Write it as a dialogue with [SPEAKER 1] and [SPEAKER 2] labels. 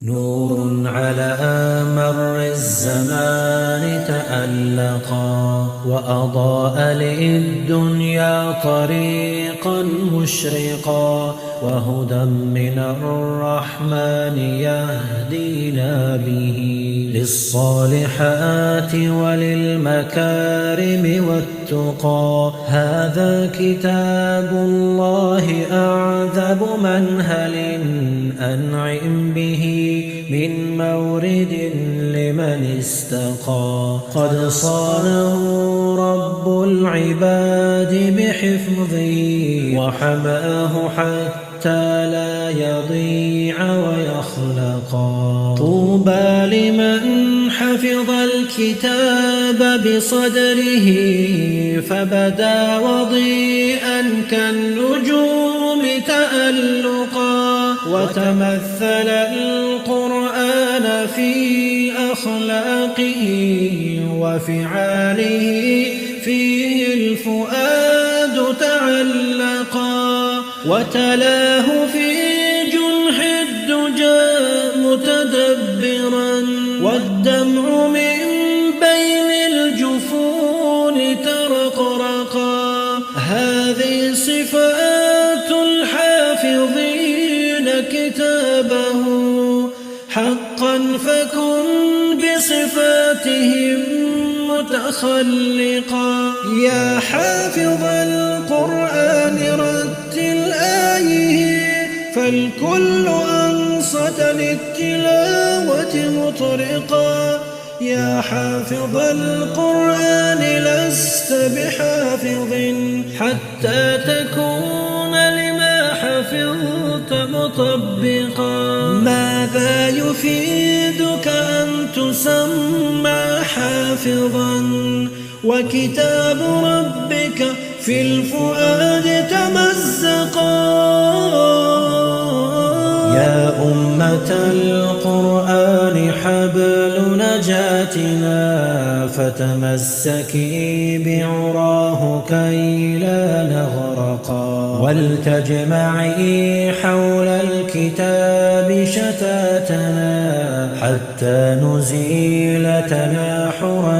[SPEAKER 1] نور على مر الزمان تألقا وأضاء للدنيا طريقا مشرقا وهدى من الرحمن يهدينا به للصالحات وللمكارم والتقى. هذا كتاب الله أعذب منهل أنعم به من مورد لمن استقى. قد صانه رب العباد بحفظه وحماه حتى لا يضيع ويخلقا. طوبى لمن حفظ الكتاب بصدره فبدا وضيئا كالنجوم تألقا وتمثل القرآن في أخلاقه وفعاله فيه الفؤاد تعلقا وتلاه في جنح الدجى متدبرا والدمع من بين الجفون ترقرقا. هذه صفات الحافظين كتابه حقا فكن بصفاتهم متخلقا. يا حافظ القرآن رتل آيه فالكل أنصت للتلاوة مطرقا. يا حافظ القرآن لست بحافظ حتى تكون لما حفظت مطبقا. ماذا يفيدك أن تسمى حافظا وكتاب ربك في الفؤاد تمزقا. يا أمة القرآن حبل نجاتنا فتمسكي بعراه كي لا نغرقا. ولتجمعي حول الكتاب شتاتنا حتى نزيل تناحرا